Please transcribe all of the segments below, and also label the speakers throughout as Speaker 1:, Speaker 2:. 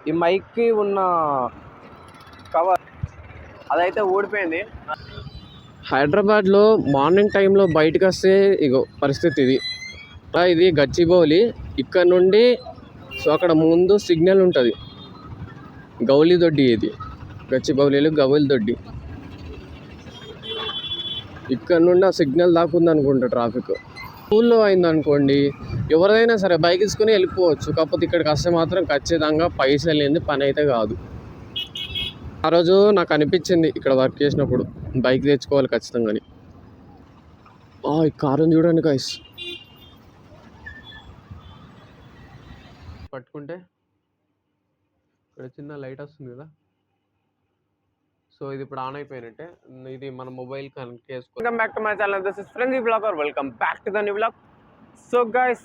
Speaker 1: ఈ మైక్కి ఉన్న కవర్ అదైతే ఊడిపోయింది. హైదరాబాద్లో మార్నింగ్ టైంలో బయటకు వస్తే ఇగో పరిస్థితి ఇది. ఇది గచ్చిబౌలి. ఇక్కడ నుండి సో అక్కడ ముందు సిగ్నల్ ఉంటుంది, గౌలి దొడ్డి. ఇది గచ్చిబౌలిలో గౌలి దొడ్డి. ఇక్కడ నుండి ఆ సిగ్నల్ దాకా ఉందనుకుంటా ట్రాఫిక్. స్కూల్లో అయిందనుకోండి ఎవరైనా సరే బైక్ తీసుకుని వెళ్ళిపోవచ్చు. కాకపోతే ఇక్కడికి వస్తే మాత్రం ఖచ్చితంగా పైసలు లేని పని అయితే కాదు. ఆ రోజు నాకు అనిపించింది ఇక్కడ వర్క్ చేసినప్పుడు బైక్ తెచ్చుకోవాలి ఖచ్చితంగా. ఈ కారుని చూడండి గైస్, పట్టుకుంటే ఇక్కడ చిన్న లైట్ వస్తుంది కదా, సో ఇది ఇప్పుడు ఆన్ అయిపోయినట్టే. ఇది మన మొబైల్ కనెక్ట్ చేసుకో. Welcome back to my channel, this is friendly blogger. Welcome back to the new blog. So guys,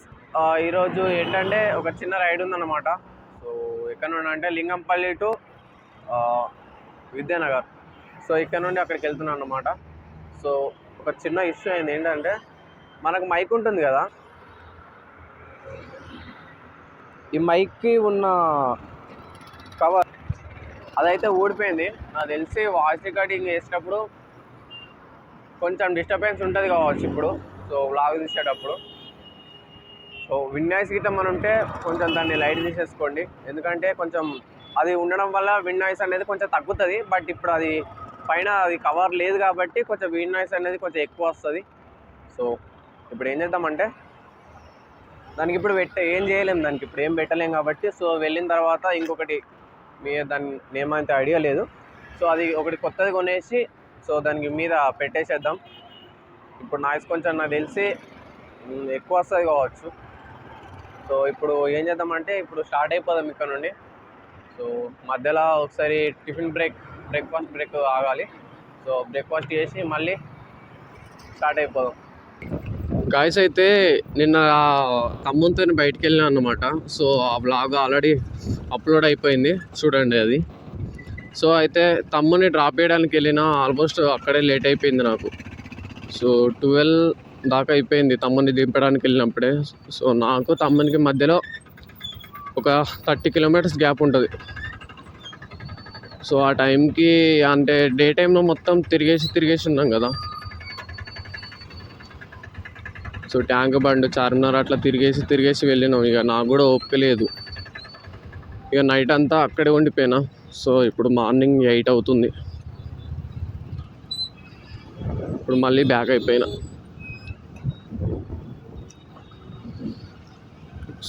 Speaker 1: ఈరోజు ఏంటంటే ఒక చిన్న రైడ్ ఉందన్నమాట. సో ఎక్కడ నుండి అంటే లింగంపల్లి టు విద్యానగర్. సో ఇక్కడ నుండి అక్కడికి వెళ్తున్నాను అన్నమాట. సో ఒక చిన్న ఇష్యూ అయింది. ఏంటంటే మనకు మైక్ ఉంటుంది కదా, ఈ మైక్కి ఉన్న కవర్ అదైతే ఊడిపోయింది. నాకు తెలిసి వాయిస్ రికార్డింగ్ చేసేటప్పుడు కొంచెం డిస్టర్బెన్స్ ఉంటుంది కావచ్చు ఇప్పుడు, సో వ్లాగ్ తీసేటప్పుడు. సో విన్ నాయిస్ గిట్ట మనం ఉంటే కొంచెం దాన్ని లైట్ తీసేసుకోండి, ఎందుకంటే కొంచెం అది ఉండడం వల్ల విన్ నాయిస్ అనేది కొంచెం తగ్గుతుంది. బట్ ఇప్పుడు అది పైన అది కవర్ లేదు కాబట్టి కొంచెం విన్ నాయిస్ అనేది కొంచెం ఎక్కువ వస్తుంది. సో ఇప్పుడు ఏం చేద్దామంటే దానికి ఇప్పుడు ఏం చేయలేము, దానికి ఇప్పుడు ఏం పెట్టలేము కాబట్టి. సో వెళ్ళిన తర్వాత ఇంకొకటి, దాని నేమ్ అయితే ఐడియా లేదు, సో అది ఒకటి కొత్తది కొనేసి సో దానికి మీద పెట్టేసేద్దాం. ఇప్పుడు నాయిస్ కొంచెం నాకు తెలిసి ఎక్కువ వస్తుంది కావచ్చు. సో ఇప్పుడు ఏం చేద్దామంటే ఇప్పుడు స్టార్ట్ అయిపోదాం ఇక్కడ నుండి. సో మధ్యలో ఒకసారి బ్రేక్ఫాస్ట్ బ్రేక్ ఆగాలి. సో బ్రేక్ఫాస్ట్ చేసి మళ్ళీ స్టార్ట్ అయిపోదాం. గాయస్ అయితే నిన్న ఖమ్మంతో బయటికి వెళ్ళినా అన్నమాట. సో ఆ బ్లాగ్ ఆల్రెడీ అప్లోడ్ అయిపోయింది, చూడండి అది. సో అయితే తమ్ముని డ్రాప్ చేయడానికి వెళ్ళినా ఆల్మోస్ట్ అక్కడే లేట్ అయిపోయింది నాకు. సో 12 దాకా అయిపోయింది తమ్ముని దింపడానికి వెళ్ళినప్పుడే. సో నాకు తమ్మునికి మధ్యలో ఒక 30 కిలోమీటర్స్ గ్యాప్ ఉంటుంది. సో ఆ టైంకి అంటే డే టైంలో మొత్తం తిరిగేసి ఉన్నాం కదా. సో ట్యాంక్ బండ్, చార్మినార్ అట్లా తిరిగేసి వెళ్ళినాం. ఇక నాకు కూడా ఓపిక లేదు, ఇక నైట్ అంతా అక్కడే ఉండిపోయినా. సో ఇప్పుడు మార్నింగ్ 8 అవుతుంది. ఇప్పుడు మళ్ళీ బ్యాక్ అయిపోయినా.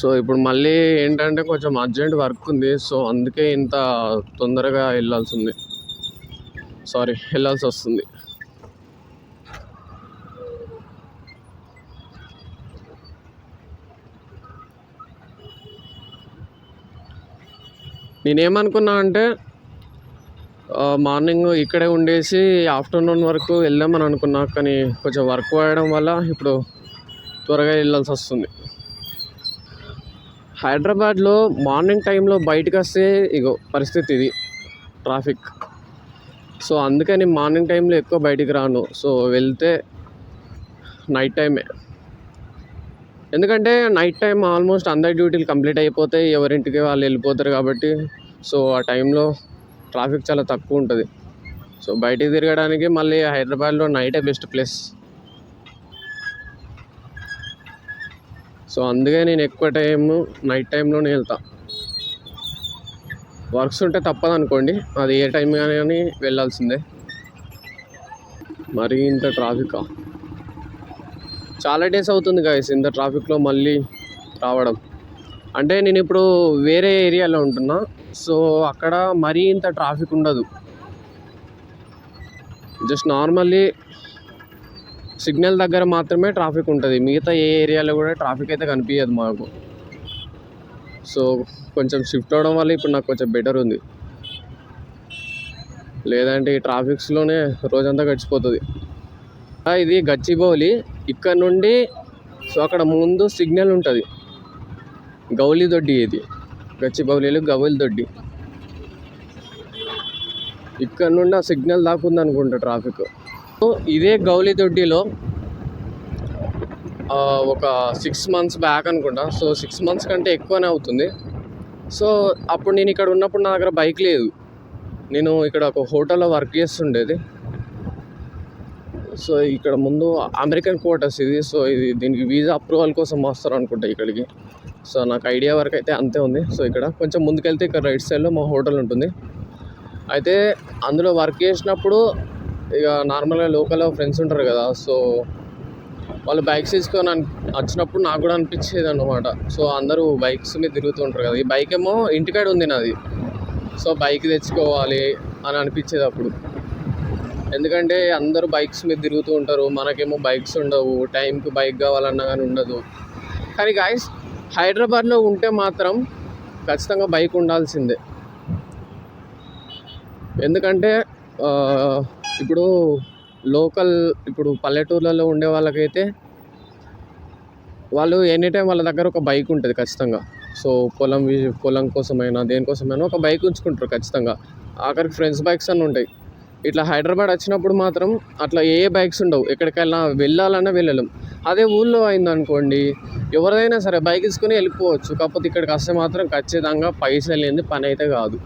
Speaker 1: సో ఇప్పుడు మళ్ళీ ఏంటంటే కొంచెం అర్జెంట్ వర్క్ ఉంది. సో అందుకే ఇంత తొందరగా వెళ్ళాల్సి వస్తుంది. నేనేమనుకున్నా అంటే మార్నింగ్ ఇక్కడే ఉండేసి ఆఫ్టర్నూన్ వరకు వెళ్దామని అనుకున్నా, కానీ కొంచెం వర్క్ చేయడం వల్ల ఇప్పుడు త్వరగా వెళ్ళాల్సి వస్తుంది. హైదరాబాద్లో మార్నింగ్ టైంలో బయటకు వస్తే ఇగో పరిస్థితి ఇది, ట్రాఫిక్. సో అందుకని మార్నింగ్ టైంలో ఎక్కువ బయటికి రాను. సో వెళ్తే నైట్ టైమే, ఎందుకంటే నైట్ టైం ఆల్మోస్ట్ అందరి డ్యూటీలు కంప్లీట్ అయిపోతాయి, ఎవరింటికి వాళ్ళు వెళ్ళిపోతారు కాబట్టి. సో ఆ టైంలో ట్రాఫిక్ చాలా తక్కువ ఉంటుంది. సో బయటికి తిరగడానికి మళ్ళీ హైదరాబాద్లో నైటే బెస్ట్ ప్లేస్. సో అందుకే నేను ఎక్కువ నైట్ టైంలోనే వెళ్తా. వర్క్స్ ఉంటే తప్పదు అనుకోండి, అది ఏ టైం కానీ వెళ్ళాల్సిందే. మరి ఇంత ట్రాఫికా, చాలా డేస్ అవుతుంది గాయస్ ఇంత ట్రాఫిక్లో మళ్ళీ రావడం. అంటే నేను ఇప్పుడు వేరే ఏరియాలో ఉంటున్నా, సో అక్కడ మరీ ఇంత ట్రాఫిక్ ఉండదు. జస్ట్ నార్మల్లీ సిగ్నల్ దగ్గర మాత్రమే ట్రాఫిక్ ఉంటుంది, మిగతా ఏ ఏరియాలో కూడా ట్రాఫిక్ అయితే కనిపించదు మాకు. సో కొంచెం షిఫ్ట్ అవడం వల్ల ఇప్పుడు నాకు కొంచెం బెటర్ ఉంది, లేదంటే ఈ ట్రాఫిక్స్లోనే రోజంతా గడిచిపోతుంది. ఇది గచ్చిబౌలి. ఇక్కడ నుండి సో అక్కడ ముందు సిగ్నల్ ఉంటుంది, గౌలి దొడ్డి. ఇది గచ్చిబౌలిలో గౌలి దొడ్డి. ఇక్కడ నుండి ఆ సిగ్నల్ దాకా ఉందనుకుంటా ట్రాఫిక్. సో ఇదే గౌలి దొడ్డిలో ఒక 6 months బ్యాక్ అనుకుంటా, సో 6 months కంటే ఎక్కువనే అవుతుంది. సో అప్పుడు నేను ఇక్కడ ఉన్నప్పుడు నా దగ్గర బైక్ లేదు. నేను ఇక్కడ ఒక హోటల్లో వర్క్ చేస్తుండేది. సో ఇక్కడ ముందు అమెరికన్ క్వార్టర్స్ ఇది. సో దీనికి వీసా అప్రూవల్ కోసం వస్తారు అనుకుంటా ఇక్కడికి. సో నాకు ఐడియా వరకు అయితే అంతే ఉంది. సో ఇక్కడ కొంచెం ముందుకెళ్తే ఇక్కడ రైట్ సైడ్లో మా హోటల్ ఉంటుంది. అయితే అందులో వర్క్ చేసినప్పుడు ఇక నార్మల్గా లోకల్ ఫ్రెండ్స్ ఉంటారు కదా, సో వాళ్ళు బైక్స్ తీసుకొని వచ్చినప్పుడు నాకు కూడా అనిపించేది అన్నమాట. సో అందరూ బైక్స్ మీద తిరుగుతూ ఉంటారు కదా, ఈ బైక్ ఏమో ఇంటికాడ ఉంది నాది. సో బైక్ తెచ్చుకోవాలి అని అనిపించేది అప్పుడు. ఎందుకంటే అందరూ బైక్స్ మీద తిరుగుతూ ఉంటారు, మనకేమో బైక్స్ ఉండవు, టైంకి బైక్ కావాలన్నా కానీ ఉండదు. కానీ గాయస్ హైదరాబాద్లో ఉంటే మాత్రం ఖచ్చితంగా బైక్ ఉండాల్సిందే. ఎందుకంటే ఇప్పుడు లోకల్ ఇప్పుడు పల్లెటూర్లలో ఉండే వాళ్ళకైతే వాళ్ళు ఎనీ టైం వాళ్ళ దగ్గర ఒక బైక్ ఉంటుంది ఖచ్చితంగా. సో పొలం కోసమైనా దేనికోసమైనా ఒక బైక్ ఉంచుకుంటారు ఖచ్చితంగా. ఆఖరికి ఫ్రెండ్స్ బైక్స్ అన్నీ ఉంటాయి. ఇట్లా హైదరాబాద్ వచ్చినప్పుడు మాత్రం అట్లా ఏ బైక్స్ ఉండవు, ఎక్కడికైనా వెళ్ళాలన్నా వెళ్ళలేం. అదే ఊళ్ళో అయిందనుకోండి, ఎవరైనా సరే బైక్ తీసుకుని వెళ్ళిపోవచ్చు. కాకపోతే ఇక్కడికి వస్తే మాత్రం ఖచ్చితంగా పైసలు లేనిది పని అయితే కాదు.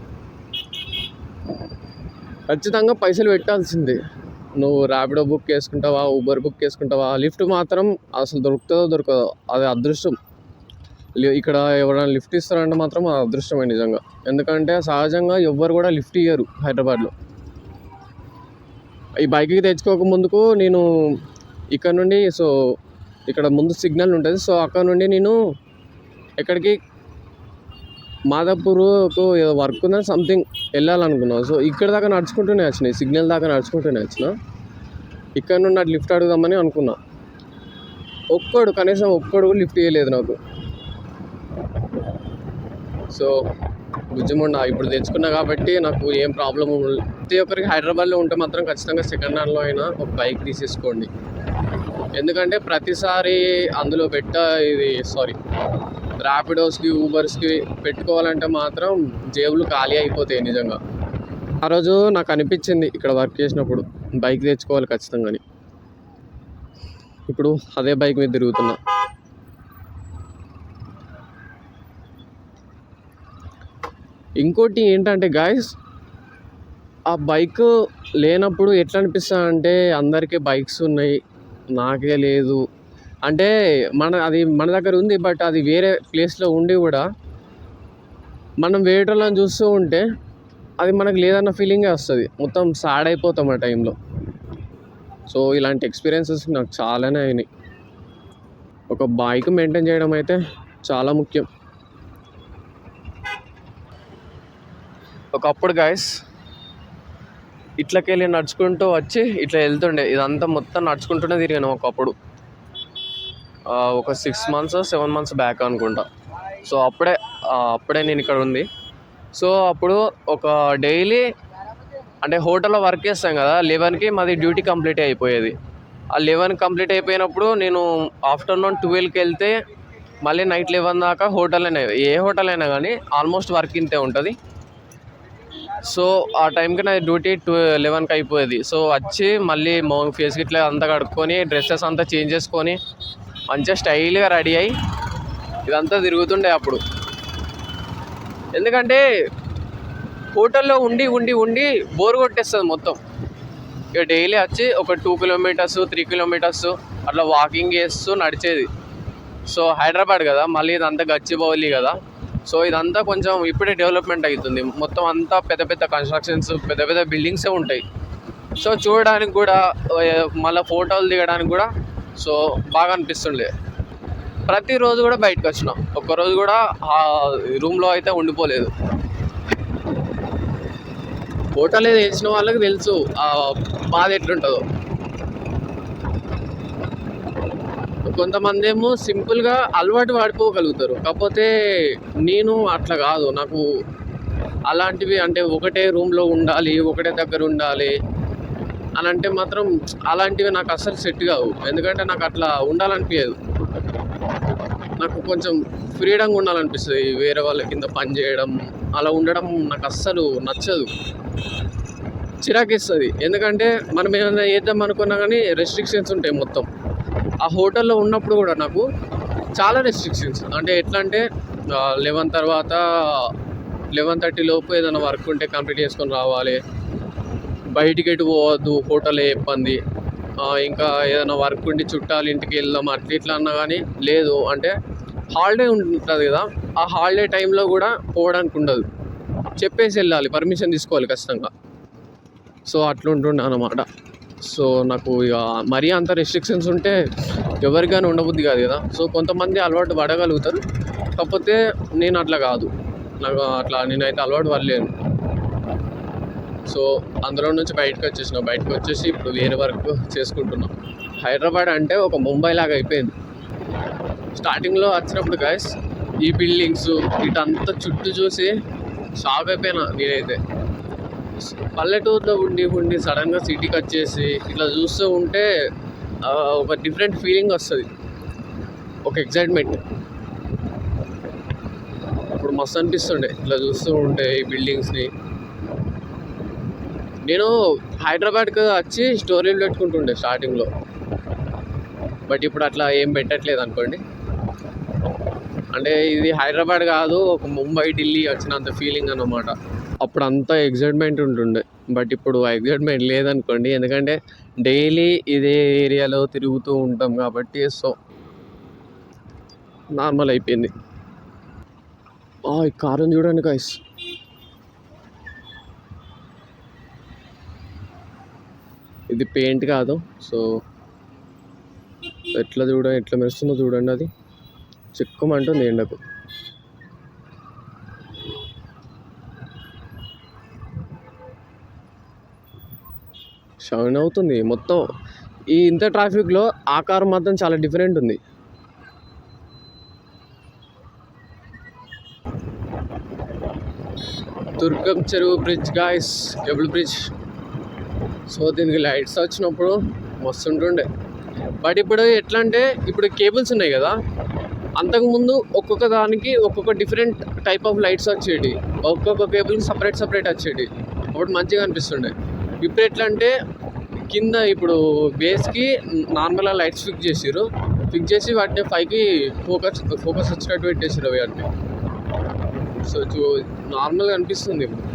Speaker 1: ఖచ్చితంగా పైసలు పెట్టాల్సిందే. నువ్వు ర్యాపిడో బుక్ చేసుకుంటావా, ఊబర్ బుక్ చేసుకుంటావా, లిఫ్ట్ మాత్రం అసలు దొరుకుతుందో దొరకదో అది అదృష్టం. ఇక్కడ ఎవరైనా లిఫ్ట్ ఇస్తారంటే మాత్రం అది అదృష్టమే నిజంగా. ఎందుకంటే సహజంగా ఎవ్వరు కూడా లిఫ్ట్ ఇయ్యరు హైదరాబాద్లో. ఈ బైక్కి తెచ్చుకోక ముందుకు నేను ఇక్కడ నుండి, సో ఇక్కడ ముందు సిగ్నల్ ఉంటుంది, సో అక్కడ నుండి నేను ఎక్కడికి మాదాపూర్కు ఏదో వర్క్ ఉందని సంథింగ్ వెళ్ళాలనుకున్నాను. సో ఇక్కడ దాకా నడుచుకుంటూనే వచ్చినాయి, సిగ్నల్ దాకా నడుచుకుంటూనే వచ్చిన. ఇక్కడ నుండి అటు లిఫ్ట్ అడుగుదామని అనుకున్నా. కనీసం ఒక్కడు లిఫ్ట్ ఇవ్వలేదు నాకు. సో బుజ్జిముండ ఇప్పుడు తెచ్చుకున్నా కాబట్టి నాకు ఏం ప్రాబ్లం. ప్రతి ఒక్కరికి హైదరాబాద్లో ఉంటే మాత్రం ఖచ్చితంగా సెకండ్ హ్యాండ్లో అయినా ఒక బైక్ తీసేసుకోండి. ఎందుకంటే ప్రతిసారి అందులో ర్యాపిడోస్కి ఊబర్స్కి పెట్టుకోవాలంటే మాత్రం జేబులు ఖాళీ అయిపోతాయి నిజంగా. ఆ రోజు నాకు అనిపించింది ఇక్కడ వర్క్ చేసినప్పుడు బైక్ తెచ్చుకోవాలి ఖచ్చితంగా అని. ఇప్పుడు అదే బైక్ మీద తిరుగుతున్నా. ఇంకోటి ఏంటంటే గాయస్, ఆ బైక్ లేనప్పుడు ఎట్లా అనిపిస్తుంది అంటే అందరికీ బైక్స్ ఉన్నాయి, నాకే లేదు అంటే మన దగ్గర ఉంది, బట్ అది వేరే ప్లేస్లో ఉండి కూడా మనం వేరేటోళ్ళని చూస్తూ ఉంటే అది మనకు లేదన్న ఫీలింగే వస్తుంది. మొత్తం సాడ్ అయిపోతాం ఆ టైంలో. సో ఇలాంటి ఎక్స్పీరియన్సెస్ నాకు చాలానే అయినాయి. ఒక బైక్ మెయింటైన్ చేయడం అయితే చాలా ముఖ్యం. ఒకప్పుడు గాయస్ ఇట్లకెళ్ళి నడుచుకుంటూ వచ్చి ఇట్లా వెళ్తుండే, ఇదంతా మొత్తం నడుచుకుంటూనే తిరిగాను ఒకప్పుడు. ఒక 6 months 7 months బ్యాక్ అనుకుంటా. సో అప్పుడే నేను ఇక్కడ ఉంది. సో అప్పుడు ఒక డైలీ అంటే హోటల్లో వర్క్ చేస్తాం కదా, 11కి మాది డ్యూటీ కంప్లీట్ అయిపోయేది. ఆ 11 కంప్లీట్ అయిపోయినప్పుడు నేను ఆఫ్టర్నూన్ 12కి వెళ్తే మళ్ళీ నైట్ 11 దాకా హోటల్ ఏ హోటల్ అయినా కానీ ఆల్మోస్ట్ వర్క్ ఇంతే ఉంటుంది. సో ఆ టైంకి నా డ్యూటీ 11కి అయిపోయేది. సో వచ్చి మళ్ళీ ఫేస్ గిట్లా అంతా కడుక్కొని డ్రెస్సెస్ అంతా చేంజ్ చేసుకొని మంచిగా స్టైల్గా రెడీ అయ్యి ఇదంతా తిరుగుతుండే అప్పుడు. ఎందుకంటే హోటల్లో ఉండి ఉండి ఉండి బోర్ కొట్టేస్తుంది మొత్తం. ఇక డైలీ వచ్చి ఒక 2 kilometers 3 kilometers అట్లా వాకింగ్ చేస్తూ నడిచేది. సో హైదరాబాద్ కదా, మళ్ళీ ఇదంతా గచ్చిబౌలి కదా, సో ఇదంతా కొంచెం ఇప్పుడే డెవలప్మెంట్ అవుతుంది. మొత్తం అంతా పెద్ద పెద్ద కన్స్ట్రక్షన్స్, పెద్ద పెద్ద బిల్డింగ్సే ఉంటాయి. సో చూడడానికి కూడా మళ్ళీ ఫోటోలు దిగడానికి కూడా సో బాగా అనిపిస్తుండే. ప్రతిరోజు కూడా బయటకు వచ్చిన, ఒక్కరోజు కూడా రూమ్లో అయితే ఉండిపోలేదు. హోటల్ ఏది వేసిన వాళ్ళకి తెలుసు ఆ బాధ ఎట్లుంటుందో. కొంతమంది ఏమో సింపుల్గా అలవాటు పడిపోగలుగుతారు, కాకపోతే నేను అట్లా కాదు. నాకు అలాంటివి అంటే ఒకటే రూమ్లో ఉండాలి, ఒకటే దగ్గర ఉండాలి అని అంటే మాత్రం అలాంటివి నాకు అస్సలు సెట్ కావు. ఎందుకంటే నాకు అట్లా ఉండాలనిపించదు. నాకు కొంచెం ఫ్రీడంగా ఉండాలనిపిస్తుంది. వేరే వాళ్ళ కింద పని చేయడం అలా ఉండడం నాకు అస్సలు నచ్చదు, చిరాకేస్తుంది. ఎందుకంటే మనం ఏమైనా చేద్దాం అనుకున్నా కానీ రెస్ట్రిక్షన్స్ ఉంటాయి మొత్తం. ఆ హోటల్లో ఉన్నప్పుడు కూడా నాకు చాలా రెస్ట్రిక్షన్స్. అంటే ఎట్లా అంటే 11 తర్వాత 11:30 లోపు ఏదైనా వర్క్ ఉంటే కంప్లీట్ చేసుకొని రావాలి. బయటికి ఎటు పోవద్దు, హోటలే ఇబ్బంది. ఇంకా ఏదైనా వర్క్ ఉండి చుట్టాలు ఇంటికి వెళ్దాం అట్లా ఇట్లా అన్నా కానీ లేదు. అంటే హాలిడే ఉంటుంది కదా, ఆ హాలిడే టైంలో కూడా పోవడానికి ఉండదు. చెప్పేసి వెళ్ళాలి, పర్మిషన్ తీసుకోవాలి ఖచ్చితంగా. సో అట్లుంటుండే అన్నమాట. సో నాకు ఇక మరీ అంత రెస్ట్రిక్షన్స్ ఉంటే ఎవరికైనా ఉండబుద్ధి కాదు కదా. సో కొంతమంది అలవాటు పడగలుగుతారు, కాకపోతే నేను అట్లా కాదు. నాకు అట్లా నేనైతే అలవాటు పడలేను. సో అందులో నుంచి బయటకు వచ్చేసి ఇప్పుడు వేరే వర్క్ చేసుకుంటున్నాం. హైదరాబాద్ అంటే ఒక ముంబై లాగా అయిపోయింది. స్టార్టింగ్లో వచ్చినప్పుడు గైస్ ఈ బిల్డింగ్స్ ఇటంతా చుట్టూ చూసి షాక్ అయిపోయినా నేనైతే. పల్లెటూరులో ఉండి సడన్గా సిటీకి వచ్చేసి ఇట్లా చూస్తూ ఉంటే ఒక డిఫరెంట్ ఫీలింగ్ వస్తుంది, ఒక ఎగ్జైట్మెంట్. ఇప్పుడు మస్తు అనిపిస్తుండే ఇట్లా చూస్తూ ఉంటే ఈ బిల్డింగ్స్ని. నేను హైదరాబాద్కి వచ్చి స్టోరీలు పెట్టుకుంటుండే స్టార్టింగ్లో, బట్ ఇప్పుడు అట్లా ఏం పెట్టట్లేదు అనుకోండి. అంటే ఇది హైదరాబాద్ కాదు, ఒక ముంబై ఢిల్లీ వచ్చినంత ఫీలింగ్ అన్నమాట. అప్పుడు అంతా ఎగ్జైట్మెంట్ ఉంటుండే, బట్ ఇప్పుడు ఎగ్జైట్మెంట్ లేదనుకోండి. ఎందుకంటే డైలీ ఇదే ఏరియాలో తిరుగుతూ ఉంటాం కాబట్టి సో నార్మల్ అయిపోయింది. ఈ కారుని చూడండి గైస్, ఇది పెయింట్ కాదు. సో ఎట్లా మెరుస్తుందో చూడండి, అది చిక్కుమంటుంది ఎండకు. షైన్ అవుతుంది మొత్తం. ఈ ఇంత ట్రాఫిక్లో ఆ కారు మాత్రం చాలా డిఫరెంట్ ఉంది. దుర్గం చెరువు bridge guys, cable bridge. So దీనికి లైట్స్ వచ్చినప్పుడు మస్తు ఉంటుండే. బట్ ఇప్పుడు ఎట్లా అంటే ఇప్పుడు కేబుల్స్ ఉన్నాయి కదా, అంతకుముందు ఒక్కొక్క దానికి ఒక్కొక్క డిఫరెంట్ టైప్ ఆఫ్ లైట్స్ వచ్చేటి, ఒక్కొక్క కేబుల్కి సపరేట్ వచ్చేటి. అప్పుడు మంచిగా అనిపిస్తుండే. ఇప్పుడు ఎట్లా అంటే కింద ఇప్పుడు బేస్కి నార్మల్గా లైట్స్ ఫిక్స్ చేసి వాటిని పైకి ఫోకస్ వచ్చినట్టు పెట్టేసారు వాటిని. సో నార్మల్గా అనిపిస్తుంది. ఇప్పుడు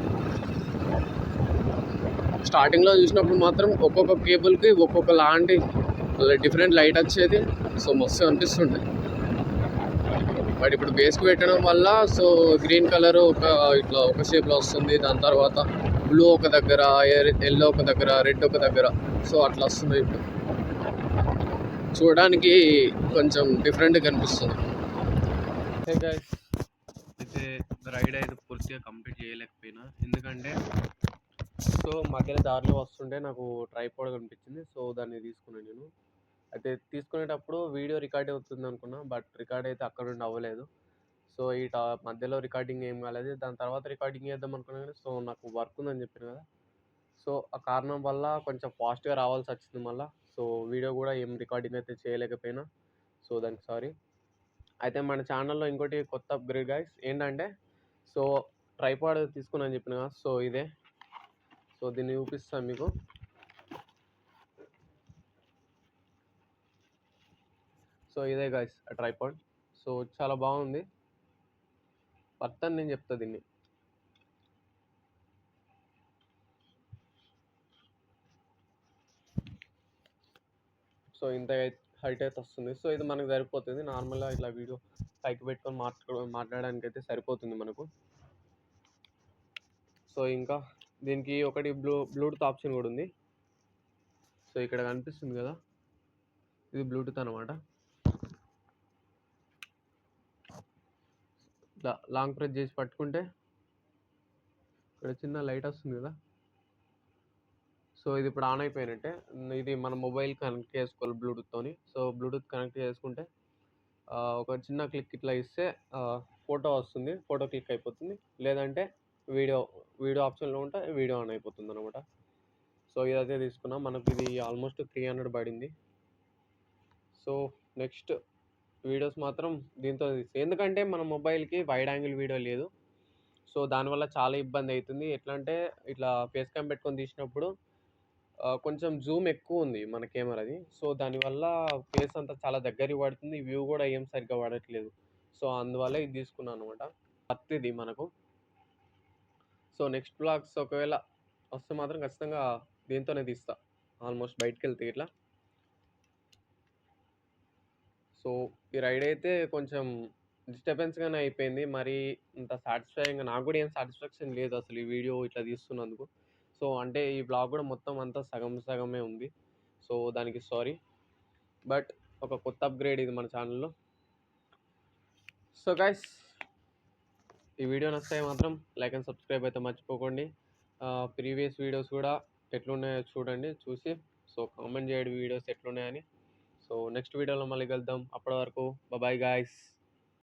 Speaker 1: స్టార్టింగ్లో చూసినప్పుడు మాత్రం ఒక్కొక్క కేబుల్కి ఒక్కొక్క లాంటి డిఫరెంట్ లైట్ వచ్చేది. సో మస్తు అనిపిస్తుండే. బట్ ఇప్పుడు బేస్కి పెట్టడం వల్ల సో గ్రీన్ కలర్ ఇట్లా ఒక షేప్లో వస్తుంది, దాని తర్వాత బ్లూ ఒక దగ్గర, ఎల్లో ఒక దగ్గర, రెడ్ ఒక దగ్గర. సో అట్లా వస్తుంది. ఇప్పుడు చూడడానికి కొంచెం డిఫరెంట్గా కనిపిస్తుంది. అయితే రైడ్ అయితే పూర్తిగా కంప్లీట్ చేయలేకపోయినా, ఎందుకంటే సో మధ్యలో దారిలో వస్తుంటే నాకు ట్రైపాడ్ కనిపించింది. సో దాన్ని తీసుకున్నాను నేను. అయితే తీసుకునేటప్పుడు వీడియో రికార్డ్ అవుతుంది అనుకున్నా, బట్ రికార్డ్ అయితే అక్కడ నుండి అవ్వలేదు. సో ఈ మధ్యలో రికార్డింగ్ ఏం కాలేదు. దాని తర్వాత రికార్డింగ్ చేద్దాం అనుకున్నాను కానీ సో నాకు వర్క్ ఉందని చెప్పాను కదా, సో ఆ కారణం వల్ల కొంచెం ఫాస్ట్గా రావాల్సి వచ్చింది మళ్ళీ. సో వీడియో కూడా ఏం రికార్డింగ్ అయితే చేయలేకపోయినా, సో దానికి సారీ. అయితే మన ఛానల్లో ఇంకోటి కొత్త అప్గ్రేడ్ గైస్ ఏంటంటే, సో ట్రైపాడ్ తీసుకున్నాను చెప్పిన కదా, సో ఇదే. సో దీన్ని చూపిస్తాను మీకు. సో ఇదే గైస్ ఆ ట్రైపాడ్. సో చాలా బాగుంది, వర్త్ అని నేను చెప్తా దీన్ని. సో ఇంత హైట్ అయితే వస్తుంది. సో ఇది మనకు సరిపోతుంది. నార్మల్గా ఇట్లా వీడియో పైకి పెట్టుకొని మాట్లాడడానికి అయితే సరిపోతుంది మనకు. సో ఇంకా దీనికి ఒకటి బ్లూటూత్ ఆప్షన్ కూడా ఉంది. సో ఇక్కడ కనిపిస్తుంది కదా, ఇది బ్లూటూత్ అనమాట. ఇట్లా లాంగ్ ప్రెస్ చేసి పట్టుకుంటే ఇక్కడ చిన్న లైట్ వస్తుంది కదా. సో ఇది ఇప్పుడు ఆన్ అయిపోయినట్టే. ఇది మన మొబైల్ కనెక్ట్ చేసుకోవాలి బ్లూటూత్తోని. సో బ్లూటూత్ కనెక్ట్ చేసుకుంటే ఒక చిన్న క్లిక్ ఇట్లా ఇస్తే ఫోటో వస్తుంది, ఫోటో క్లిక్ అయిపోతుంది. లేదంటే వీడియో ఆప్షన్లో ఉంటే వీడియో ఆన్ అయిపోతుంది అనమాట. సో ఇదైతే తీసుకున్నాం. మనకు ఇది ఆల్మోస్ట్ 300 పడింది. సో నెక్స్ట్ వీడియోస్ మాత్రం దీంతో ఎందుకంటే మన మొబైల్కి వైడ్ యాంగిల్ వీడియో లేదు. సో దానివల్ల చాలా ఇబ్బంది అవుతుంది. ఎట్లా అంటే ఇట్లా ఫేస్ క్యామ్ పెట్టుకొని తీసినప్పుడు కొంచెం జూమ్ ఎక్కువ ఉంది మన కెమెరాది. సో దానివల్ల ఫేస్ అంతా చాలా దగ్గరికి పడుతుంది, వ్యూ కూడా ఏం సరిగ్గా పడట్లేదు. సో అందువల్ల ఇది తీసుకున్నాను అనమాట. వర్త్ ఇది మనకు. సో నెక్స్ట్ బ్లాగ్స్ ఒకవేళ వస్తే మాత్రం ఖచ్చితంగా దీంతోనే తీస్తా, ఆల్మోస్ట్ బయటికి వెళ్తే ఇట్లా. సో ఈ రైడ్ అయితే కొంచెం డిస్టర్బెన్స్గానే అయిపోయింది, మరి ఇంత సాటిస్ఫైయింగ్గా నాకు కూడా ఏం సాటిస్ఫాక్షన్ లేదు అసలు ఈ వీడియో ఇట్లా తీస్తున్నందుకు. సో అంటే ఈ బ్లాగ్ కూడా మొత్తం అంతా సగం సగమే ఉంది. సో దానికి సారీ, బట్ ఒక కొత్త అప్గ్రేడ్ ఇది మన ఛానల్లో. సో గైస్, ఈ వీడియో నచ్చితే మాత్రం లైక్ అండ్ సబ్స్క్రైబ్ అయితే మర్చిపోకండి. ప్రీవియస్ వీడియోస్ కూడా ఎట్లున్నాయో చూడండి, చూసి సో కామెంట్ చేయండి వీడియోస్ ఎట్లున్నాయని. సో నెక్స్ట్ వీడియోలో మళ్ళీ కలుద్దాం, అప్పటి వరకు బాయ్ గాయస్.